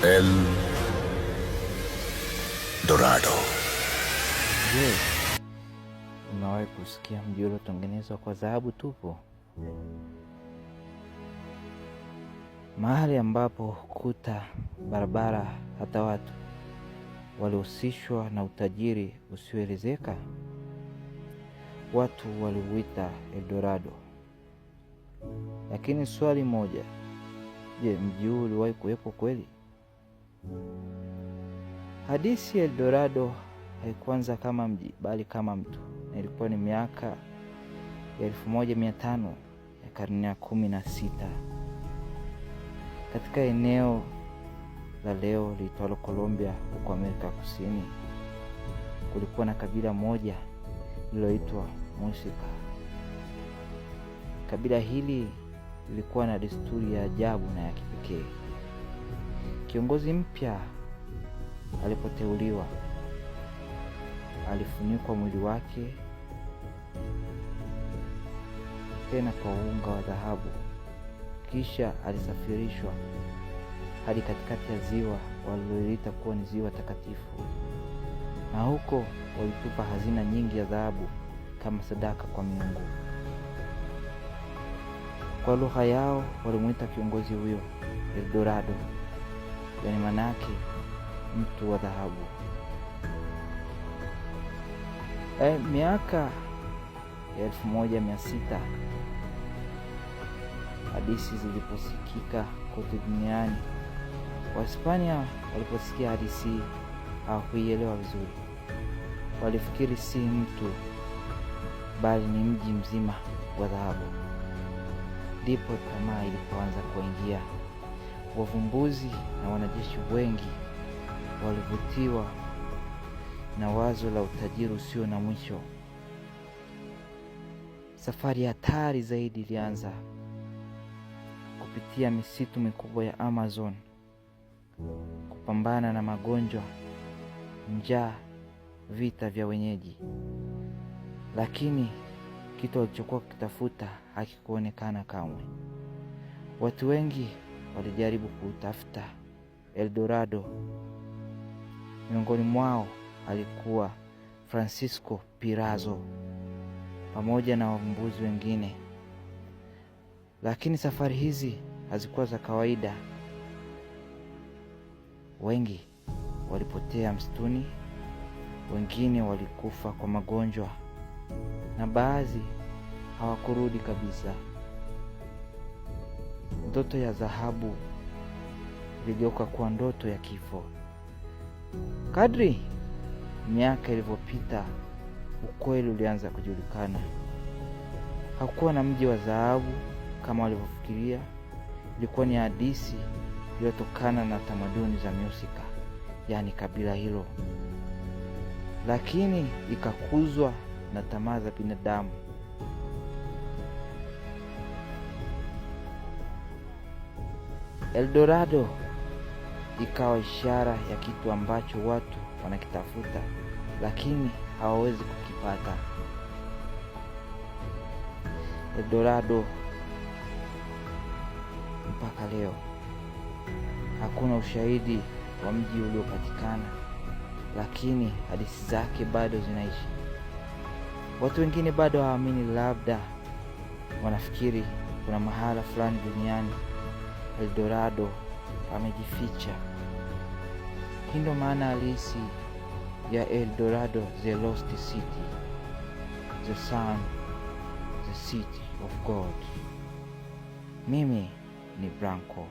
El Dorado. Je, umewahi kusikia mji uliotengenezwa kwa dhahabu tupu? Mahali ambapo kuta, barabara, hata watu walihusishwa na utajiri usioelezeka. Watu waliuita El Dorado. Lakini swali moja, je, mji huu uliwahi kuwepo kweli? Hadithi ya El Dorado haikuanza kama mji bali kama mtu, na ilikuwa ni miaka ya 1500 ya karne ya 16 katika eneo la leo liitwalo Colombia huko Amerika Kusini. Kulikuwa na kabila moja lililoitwa Muisca. Kabila hili lilikuwa na desturi ya ajabu na ya kipekee. Kiongozi mpya alipoteuliwa, alifunikwa mwili wake tena kwa unga wa dhahabu, kisha alisafirishwa hadi katikati ya ziwa waliloliita kuwa ni ziwa takatifu, na huko walitupa hazina nyingi ya dhahabu kama sadaka kwa miungu. Kwa lugha yao walimuita kiongozi huyo El Dorado, yaani manake mtu wa dhahabu. Miaka ya 1600 hadithi ziliposikika kote duniani, Wahispania waliposikia hadithi hawakuielewa vizuri. Walifikiri si mtu bali ni mji mzima wa dhahabu. Ndipo tamaa ilipoanza kuingia. Wavumbuzi na wanajeshi wengi walivutiwa na wazo la utajiri usio na mwisho. Safari hatari zaidi ilianza kupitia misitu mikubwa ya Amazon, kupambana na magonjwa, njaa, vita vya wenyeji. Lakini kitu walichokuwa kitafuta hakikuonekana kamwe. Watu wengi walijaribu kutafuta El Dorado. Miongoni mwao alikuwa Francisco Pizarro pamoja na wavumbuzi wengine. Lakini safari hizi hazikuwa za kawaida. Wengi walipotea msituni, wengine walikufa kwa magonjwa, na baadhi hawakurudi kabisa. Ndoto ya dhahabu iligeuka kuwa ndoto ya kifo. Kadri miaka ilivyopita, ukweli ulianza kujulikana. Hakukuwa na mji wa dhahabu kama walivyofikiria. Ilikuwa ni hadithi iliyotokana na tamaduni za Muisca, yaani kabila hilo, lakini ikakuzwa na tamaa za binadamu. El Dorado ikawa ishara ya kitu ambacho watu wanakitafuta lakini hawawezi kukipata. El Dorado mpaka leo hakuna ushahidi wa mji uliopatikana, lakini hadithi zake bado zinaishi. Watu wengine bado hawaamini, labda wanafikiri kuna mahala fulani duniani El Dorado amejificha. Hii ndio maana halisi ya El Dorado, the lost city, the sun, the city of God. Mimi ni Branko.